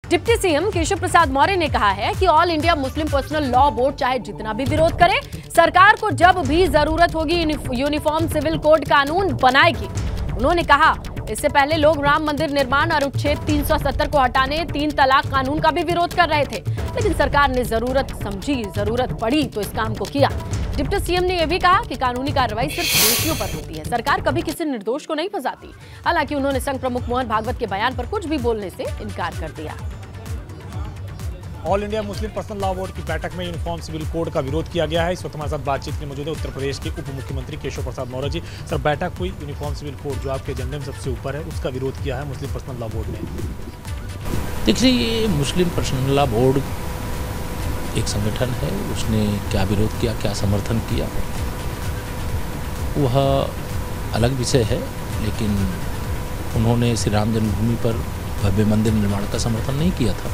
Deputy CM Keshav Prasad Maurya ने कहा है कि all India Muslim personal law board चाहे जितना भी विरोध करे, सरकार को जब भी जरूरत होगी यूनिफॉर्म सिविल कोड कानून बनाएगी। उन्होंने कहा, इससे पहले लोग राम मंदिर निर्माण और अनुच्छेद 370 को हटाने 3 तलाक कानून का भी विरोध कर रहे थे, लेकिन सरकार ने जरूरत समझी, जरूरत पड़ी तो इस काम को किया। डिप्टी सीएम ने यह भी कहा कि कानूनी कार्रवाई सिर्फ दोषियों पर होती है, सरकार कभी किसी निर्दोष को नहीं फंसाती। हालांकि उन्होंने संघ प्रमुख मोहन भागवत के बयान पर कुछ भी बोलने से इनकार कर दिया। All India Muslim personal law board की बैठक में यूनिफॉर्म सिविल कोड का विरोध किया गया है। इस वक्त हमारे साथ बातचीत में मौजूद है उत्तर प्रदेश के उप मुख्यमंत्री केशव प्रसाद मौर्य जी। सर, बैठक हुई, यूनिफॉर्म सिविल कोड जो आपके एजेंडे में सबसे ऊपर है, उसका विरोध किया है मुस्लिम पर्सनल लॉ बोर्ड ने। देखिए, ये मुस्लिम पर्सनल लॉ बोर्ड एक संगठन है, उसने क्या विरोध किया, क्या समर्थन किया, वह अलग विषय है। लेकिन उन्होंने श्री राम जन्मभूमि पर भव्य मंदिर निर्माण का समर्थन नहीं किया था,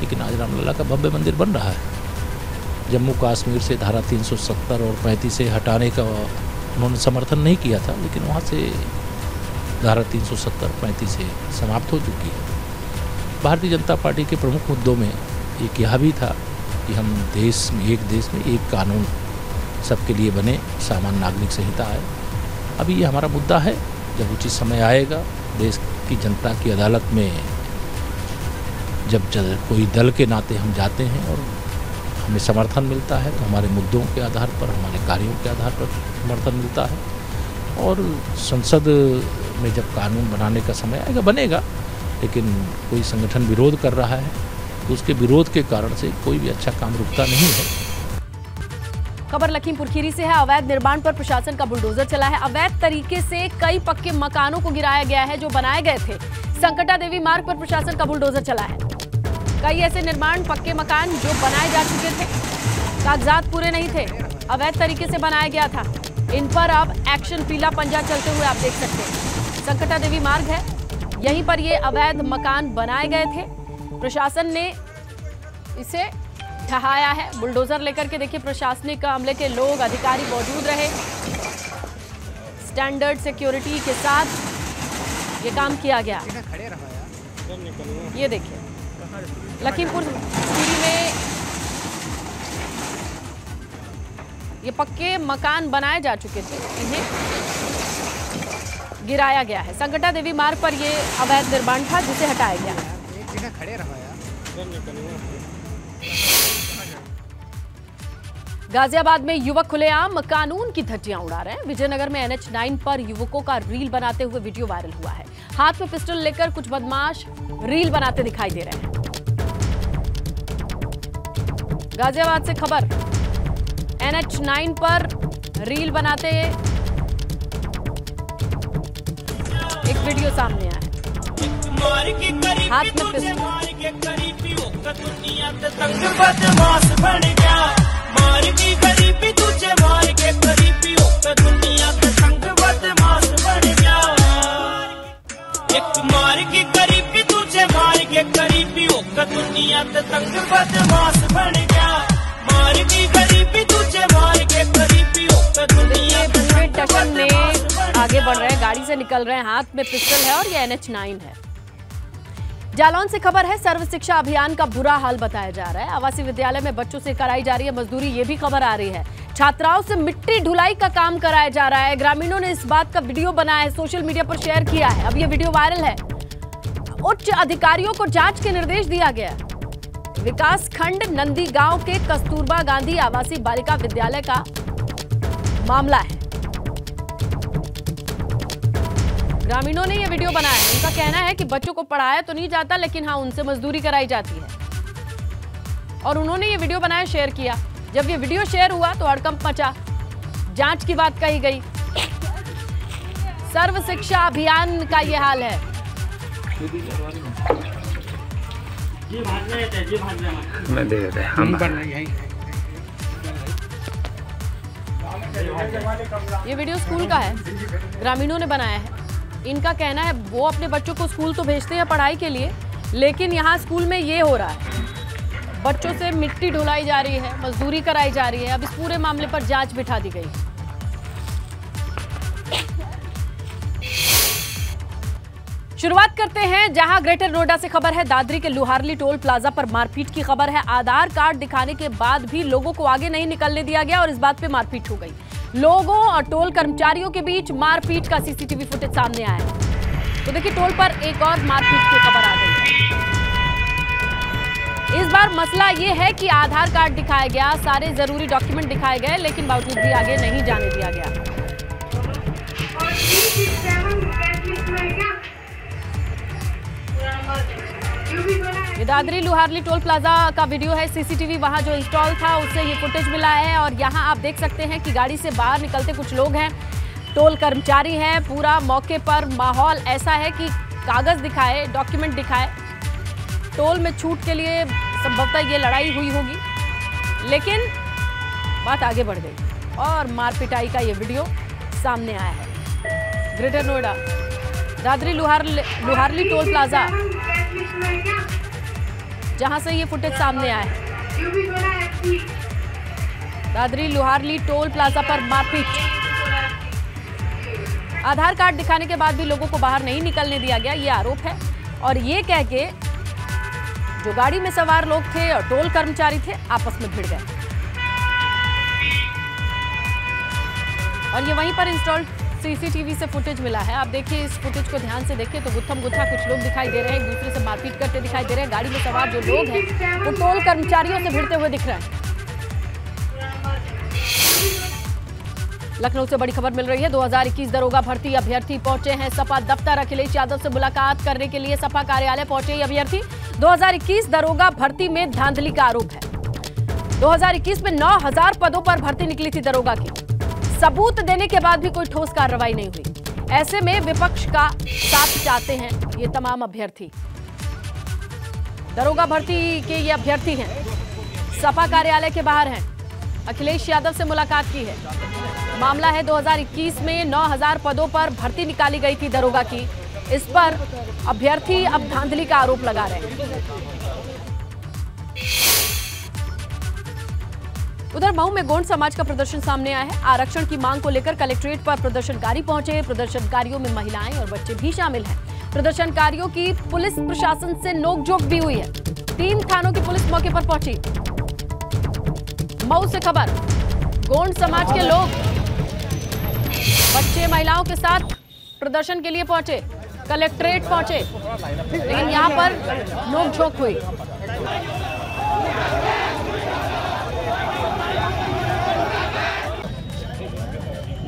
लेकिन आज रामलला का भव्य मंदिर बन रहा है। जम्मू कश्मीर से धारा 370 और 35 से हटाने का उन्होंने समर्थन नहीं किया था, लेकिन वहाँ से धारा 370-35 से समाप्त हो चुकी है। भारतीय जनता पार्टी के प्रमुख मुद्दों में एक यह भी था कि हम देश में एक कानून सबके लिए बने, सामान्य नागरिक संहिता आए। अभी ये हमारा मुद्दा है, जब उचित समय आएगा, देश की जनता की अदालत में जब कोई दल के नाते हम जाते हैं और हमें समर्थन मिलता है, तो हमारे मुद्दों के आधार पर, हमारे कार्यों के आधार पर समर्थन मिलता है। और संसद में जब कानून बनाने का समय आएगा, बनेगा। लेकिन कोई संगठन विरोध कर रहा है तो उसके विरोध के कारण से कोई भी अच्छा काम रुकता नहीं है। खबर लखीमपुर खीरी से है। अवैध निर्माण पर प्रशासन का बुलडोजर चला है। अवैध तरीके से कई पक्के मकानों को गिराया गया है जो बनाए गए थे। संकटा देवी मार्ग पर प्रशासन का बुलडोजर चला है। कई ऐसे निर्माण पक्के मकान जो बनाए जा चुके थे, कागजात पूरे नहीं थे, अवैध तरीके से बनाया गया था, इन पर अब एक्शन पीला पंजा चलते हुए आप देख सकते हैं। संकटा देवी मार्ग है, यहीं पर ये अवैध मकान बनाए गए थे। प्रशासन ने इसे ढहाया है बुलडोजर लेकर के। देखिए, प्रशासनिक अमले के लोग, अधिकारी मौजूद रहे, स्टैंडर्ड सिक्योरिटी के साथ ये काम किया गया। ये देखिए, लखीमपुर खीरी में ये पक्के मकान बनाए जा चुके थे, इन्हें गिराया गया है। संकटा देवी मार्ग पर ये अवैध निर्माण था जिसे हटाया गया। गाजियाबाद में युवक खुलेआम कानून की धज्जियां उड़ा रहे हैं। विजयनगर में NH9 पर युवकों का रील बनाते हुए वीडियो वायरल हुआ है। हाथ में पिस्टल लेकर कुछ बदमाश रील बनाते दिखाई दे रहे हैं। गाजियाबाद से खबर, NH9 पर रील बनाते एक वीडियो सामने आया है। हाथ में पिस्टल, टक्कर में आगे बढ़ रहे हैं, गाड़ी से निकल रहे हैं, हाथ में पिस्टल है और ये NH9 है। जालौन से खबर है, सर्व शिक्षा अभियान का बुरा हाल बताया जा रहा है। आवासीय विद्यालय में बच्चों से कराई जा रही है मजदूरी, ये भी खबर आ रही है। छात्राओं से मिट्टी ढुलाई का काम कराया जा रहा है। ग्रामीणों ने इस बात का वीडियो बनाया है, सोशल मीडिया पर शेयर किया है। अब ये वीडियो वायरल है। उच्च अधिकारियों को जांच के निर्देश दिया गया। विकास खंड नंदी गांव के कस्तूरबा गांधी आवासीय बालिका विद्यालय का मामला है। ग्रामीणों ने यह वीडियो बनाया है। उनका कहना है कि बच्चों को पढ़ाया तो नहीं जाता, लेकिन हाँ, उनसे मजदूरी कराई जाती है। और उन्होंने ये वीडियो बनाया, शेयर किया। जब ये वीडियो शेयर हुआ तो हड़कंप मचा, जांच की बात कही गई। सर्व शिक्षा अभियान का ये हाल है। ये वीडियो स्कूल का है, ग्रामीणों ने बनाया है। इनका कहना है वो अपने बच्चों को स्कूल तो भेजते हैं पढ़ाई के लिए, लेकिन यहाँ स्कूल में ये हो रहा है, बच्चों से मिट्टी ढुलाई जा रही है, मजदूरी कराई जा रही है। अब इस पूरे मामले पर जांच बिठा दी गई। शुरुआत करते हैं जहां ग्रेटर नोएडा से खबर है। दादरी के लुहारली टोल प्लाजा पर मारपीट की खबर है। आधार कार्ड दिखाने के बाद भी लोगों को आगे नहीं निकलने दिया गया और इस बात पे मारपीट हो गई। लोगों और टोल कर्मचारियों के बीच मारपीट का सीसीटीवी फुटेज सामने आया है। तो देखिए, टोल पर एक और मारपीट की खबर आ गई है। इस बार मसला ये है कि आधार कार्ड दिखाया गया, सारे जरूरी डॉक्यूमेंट दिखाए गए, लेकिन बावजूद भी आगे नहीं जाने दिया गया। ये दादरी लुहारली टोल प्लाजा का वीडियो है। सीसीटीवी वहां जो इंस्टॉल था उससे ये फुटेज मिला है और यहां आप देख सकते हैं कि गाड़ी से बाहर निकलते कुछ लोग हैं, टोल कर्मचारी हैं। पूरा मौके पर माहौल ऐसा है कि कागज दिखाए, डॉक्यूमेंट दिखाए। टोल में छूट के लिए संभवतः ये लड़ाई हुई होगी, लेकिन बात आगे बढ़ गई और मारपिटाई का ये वीडियो सामने आया है। Greater Noida Dadri Luharli toll plaza, जहां से ये फुटेज सामने आया है। दादरी लुहारली टोल प्लाजा पर मारपीट। आधार कार्ड दिखाने के बाद भी लोगों को बाहर नहीं निकलने दिया गया, ये आरोप है। और ये कह के जो गाड़ी में सवार लोग थे और टोल कर्मचारी थे आपस में भिड़ गए। और ये वहीं पर इंस्टॉल्ड सीसीटीवी से फुटेज मिला है। आप देखिए, इस फुटेज को ध्यान से देखिए तो गुत्थम गुत्था कुछ लोग दिखाई दे रहे हैं, एक दूसरे से मारपीट करते दिखाई दे रहे हैं। गाड़ी में सवार जो लोग हैं वो टोल कर्मचारियों से भिड़ते हुए दिख रहे हैं। लखनऊ से बड़ी खबर मिल रही है। 2021 दरोगा भर्ती अभ्यर्थी पहुंचे हैं सपा दफ्तर। अखिलेश यादव से मुलाकात करने के लिए सपा कार्यालय पहुंचे ये अभ्यर्थी। 2021 दरोगा भर्ती में धांधली का आरोप है। 2021 में 9000 पदों पर भर्ती निकली थी दरोगा की। सबूत देने के बाद भी कोई ठोस कार्रवाई नहीं हुई। ऐसे में विपक्ष का साथ चाहते हैं ये तमाम अभ्यर्थी। दरोगा भर्ती के ये अभ्यर्थी हैं, सपा कार्यालय के बाहर हैं। अखिलेश यादव से मुलाकात की है। मामला है 2021 में 9000 पदों पर भर्ती निकाली गई थी दरोगा की। इस पर अभ्यर्थी अब धांधली का आरोप लगा रहे हैं। उधर मऊ में गोंड समाज का प्रदर्शन सामने आया है। आरक्षण की मांग को लेकर कलेक्ट्रेट पर प्रदर्शनकारी पहुंचे। प्रदर्शनकारियों में महिलाएं और बच्चे भी शामिल हैं। प्रदर्शनकारियों की पुलिस प्रशासन से नोकझोंक भी हुई है। 3 थानों की पुलिस मौके पर पहुंची। मऊ से खबर, गोंड समाज के लोग बच्चे महिलाओं के साथ प्रदर्शन के लिए पहुंचे, कलेक्ट्रेट पहुंचे, लेकिन यहां पर नोकझोंक हुई।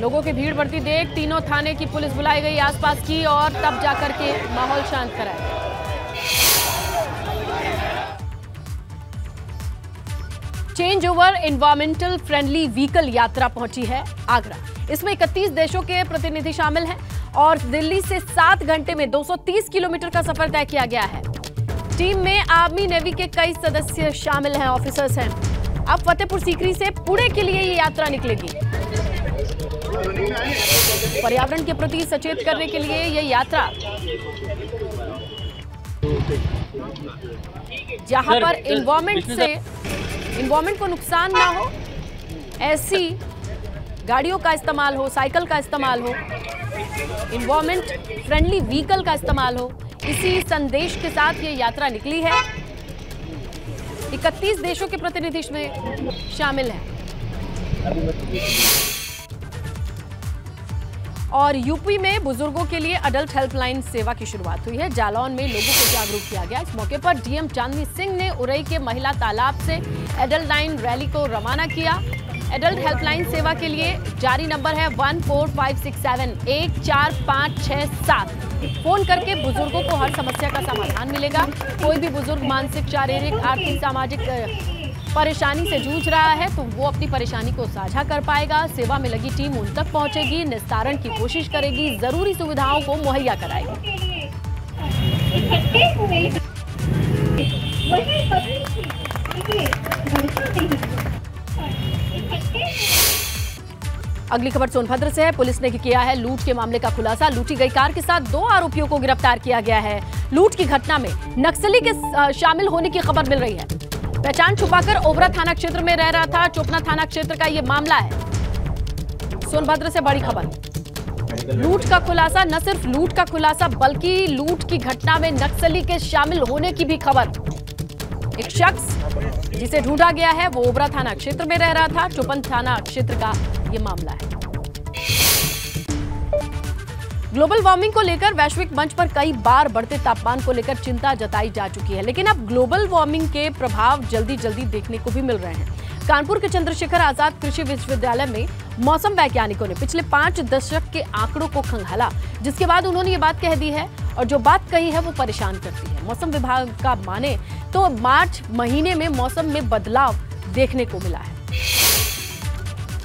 लोगों की भीड़ बढ़ती देख तीनों थाने की पुलिस बुलाई गई आसपास की और तब जाकर के माहौल शांत कराया। Change over environmental friendly vehicle यात्रा पहुंची है आगरा। इसमें 31 देशों के प्रतिनिधि शामिल हैं और दिल्ली से 7 घंटे में 230 किलोमीटर का सफर तय किया गया है। टीम में आर्मी नेवी के कई सदस्य शामिल हैं, ऑफिसर्स हैं। अब फतेहपुर सीकरी से पुणे के लिए ये यात्रा निकलेगी। पर्यावरण के प्रति सचेत करने के लिए यह यात्रा, जहां पर एनवायरमेंट को नुकसान ना हो, ऐसी गाड़ियों का इस्तेमाल हो, साइकिल का इस्तेमाल हो, एनवायरमेंट फ्रेंडली व्हीकल का इस्तेमाल हो, इसी संदेश के साथ ये यात्रा निकली है। 31 देशों के प्रतिनिधि इसमें शामिल हैं। और यूपी में बुजुर्गों के लिए अडल्ट हेल्पलाइन सेवा की शुरुआत हुई है। जालौन में लोगों को जागरूक किया गया। इस मौके पर डीएम चांदनी सिंह ने उरई के महिला तालाब से एडल्ट लाइन रैली को रवाना किया। एडल्ट हेल्पलाइन सेवा के लिए जारी नंबर है 1456714567। फोन करके बुजुर्गों को हर समस्या का समाधान मिलेगा। कोई भी बुजुर्ग मानसिक, शारीरिक, आर्थिक, सामाजिक परेशानी से जूझ रहा है तो वो अपनी परेशानी को साझा कर पाएगा। सेवा में लगी टीम उन तक पहुंचेगी, निस्तारण की कोशिश करेगी, जरूरी सुविधाओं को मुहैया कराएगी। अगली खबर सोनभद्र से है। पुलिस ने किया है लूट के मामले का खुलासा। लूटी गई कार के साथ 2 आरोपियों को गिरफ्तार किया गया है। लूट की घटना में नक्सली के शामिल होने की खबर मिल रही है। पहचान छुपाकर ओबरा थाना क्षेत्र में रह रहा था। चोपना थाना क्षेत्र का यह मामला है। सोनभद्र से बड़ी खबर। लूट का खुलासा, न सिर्फ लूट का खुलासा बल्कि लूट की घटना में नक्सली के शामिल होने की भी खबर। एक शख्स जिसे ढूंढा गया है वो ओबरा थाना क्षेत्र में रह रहा था। चुपन थाना क्षेत्र का ये मामला है। ग्लोबल वार्मिंग को लेकर वैश्विक मंच पर कई बार बढ़ते तापमान को लेकर चिंता जताई जा चुकी है, लेकिन अब ग्लोबल वार्मिंग के प्रभाव जल्दी जल्दी देखने को भी मिल रहे हैं। कानपुर के चंद्रशेखर आजाद कृषि विश्वविद्यालय में मौसम वैज्ञानिकों ने पिछले 5 दशक के आंकड़ों को खंगाला, जिसके बाद उन्होंने ये बात कह दी है और जो बात कही है वो परेशान करती है। मौसम विभाग का माने तो मार्च महीने में मौसम में बदलाव देखने को मिला है।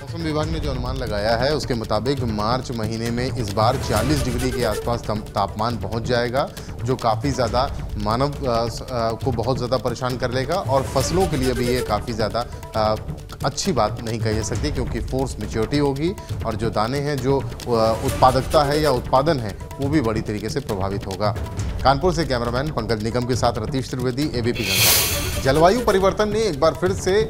मौसम विभाग ने जो अनुमान लगाया है उसके मुताबिक मार्च महीने में इस बार 40 डिग्री के आसपास तापमान पहुंच जाएगा, जो काफ़ी ज़्यादा मानव को बहुत ज़्यादा परेशान कर लेगा और फसलों के लिए भी ये काफ़ी ज़्यादा अच्छी बात नहीं कही जा सकती, क्योंकि फोर्स मैच्योरिटी होगी और जो दाने हैं, जो उत्पादकता है या उत्पादन है, वो भी बड़ी तरीके से प्रभावित होगा। कानपुर से कैमरामैन पंकज निगम के साथ रतीश त्रिवेदी, एबीपी गंगा। जलवायु परिवर्तन ने एक बार फिर से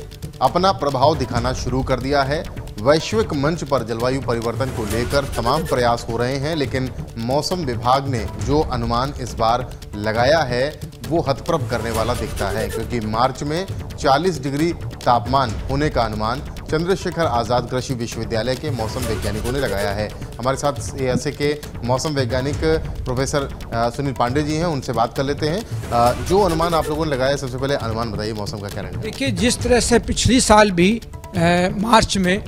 अपना प्रभाव दिखाना शुरू कर दिया है। वैश्विक मंच पर जलवायु परिवर्तन को लेकर तमाम प्रयास हो रहे हैं, लेकिन मौसम विभाग ने जो अनुमान इस बार लगाया है वो हतप्रभ करने वाला दिखता है, क्योंकि मार्च में 40 डिग्री तापमान होने का अनुमान चंद्रशेखर आजाद कृषि विश्वविद्यालय के मौसम वैज्ञानिकों ने लगाया है। हमारे साथ एएसए के मौसम वैज्ञानिक प्रोफेसर सुनील पांडे जी हैं, उनसे बात कर लेते हैं। जो अनुमान आप लोगों ने लगाया, सबसे पहले अनुमान बताइए मौसम का कैलेंडर। देखिए, जिस तरह से पिछली साल भी मार्च में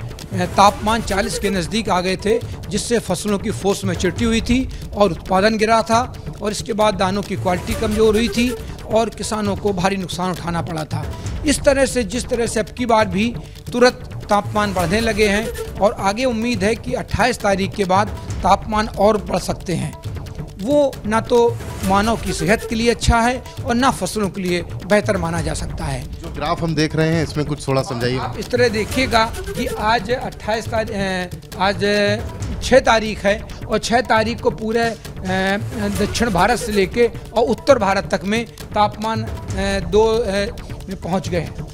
तापमान 40 के नज़दीक आ गए थे, जिससे फसलों की फोर्स मैच्योरिटी हुई थी और उत्पादन गिरा था, और इसके बाद दानों की क्वालिटी कमज़ोर हुई थी और किसानों को भारी नुकसान उठाना पड़ा था। इस तरह से जिस तरह से अब की बार भी तुरंत तापमान बढ़ने लगे हैं और आगे उम्मीद है कि 28 तारीख के बाद तापमान और बढ़ सकते हैं, वो ना तो मानव की सेहत के लिए अच्छा है और ना फसलों के लिए बेहतर माना जा सकता है। जो ग्राफ हम देख रहे हैं इसमें कुछ थोड़ा समझाइए। आप इस तरह देखिएगा कि आज 6 तारीख है और 6 तारीख को पूरे दक्षिण भारत से लेके और उत्तर भारत तक में तापमान 2 में पहुंच गए हैं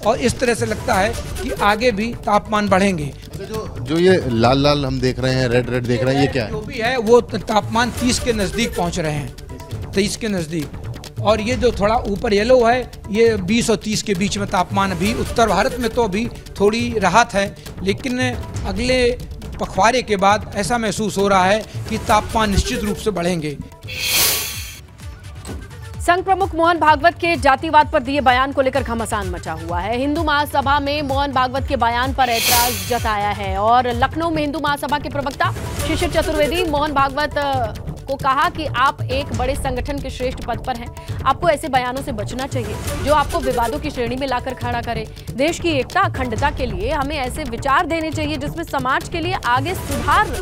और इस तरह से लगता है कि आगे भी तापमान बढ़ेंगे। जो ये लाल लाल हम देख रहे हैं, रेड रेड देख रहे हैं, ये क्या है? जो भी है वो तापमान 30 के नज़दीक पहुंच रहे हैं, 23 के नज़दीक, और ये जो थोड़ा ऊपर येलो है ये 20 और 30 के बीच में तापमान। अभी उत्तर भारत में तो अभी थोड़ी राहत है, लेकिन अगले पखवाड़े के बाद ऐसा महसूस हो रहा है कि तापमान निश्चित रूप से बढ़ेंगे। संघ प्रमुख मोहन भागवत के जातिवाद पर दिए बयान को लेकर घमासान मचा हुआ है। हिंदू महासभा में मोहन भागवत के बयान पर ऐतराज जताया है और लखनऊ में हिंदू महासभा के प्रवक्ता शिशिर चतुर्वेदी मोहन भागवत को कहा कि आप एक बड़े संगठन के श्रेष्ठ पद पर हैं, आपको ऐसे बयानों से बचना चाहिए जो आपको विवादों की श्रेणी में लाकर खड़ा करे। देश की एकता अखंडता के लिए हमें ऐसे विचार देने चाहिए जिसमें समाज के लिए आगे सुधार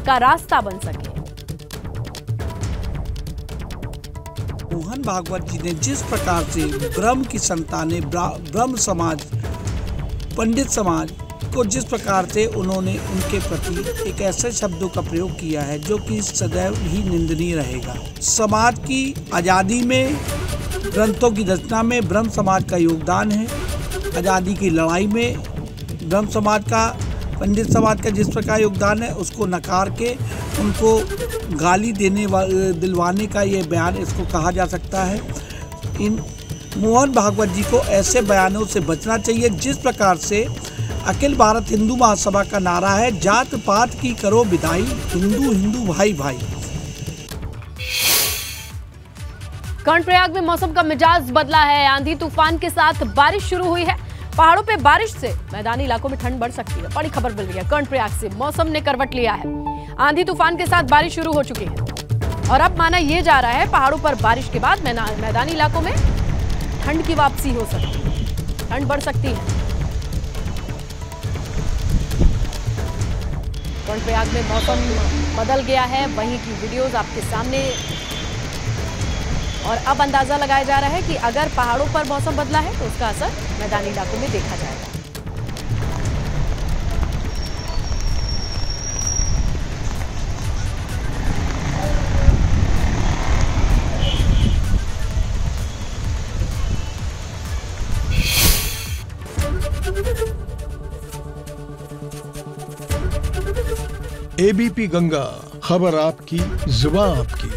का रास्ता बन सके। मोहन भागवत जी ने जिस प्रकार से ब्रह्म की संतानें, ब्रह्म समाज, पंडित समाज को जिस प्रकार से उन्होंने उनके प्रति एक ऐसे शब्दों का प्रयोग किया है जो कि सदैव ही निंदनीय रहेगा। समाज की आज़ादी में, ग्रंथों की रचना में ब्रह्म समाज का योगदान है। आज़ादी की लड़ाई में ब्रह्म समाज का, पंडित समाज का जिस प्रकार योगदान है, उसको नकार के उनको गाली दिलवाने का ये बयान इसको कहा जा सकता है। इन मोहन भागवत जी को ऐसे बयानों से बचना चाहिए जिस प्रकार से अखिल भारत हिंदू महासभा का नारा है, जात पात की करो विदाई, हिंदू हिंदू भाई भाई। कर्णप्रयाग में मौसम का मिजाज बदला है। आंधी तूफान के साथ बारिश शुरू हुई है। पहाड़ों पे बारिश से मैदानी इलाकों में ठंड बढ़ सकती है। बड़ी खबर मिल रही है, कर्णप्रयाग से मौसम ने करवट लिया है। आंधी तूफान के साथ बारिश शुरू हो चुकी है और अब माना यह जा रहा है पहाड़ों पर बारिश के बाद मैदानी इलाकों में ठंड की वापसी हो सकती है, ठंड बढ़ सकती है। कर्णप्रयाग में मौसम बदल गया है, वहीं की वीडियोस आपके सामने, और अब अंदाजा लगाया जा रहा है कि अगर पहाड़ों पर मौसम बदला है तो उसका असर मैदानी इलाकों में देखा जाएगा। एबीपी गंगा, खबर आपकी, जुबान आपकी।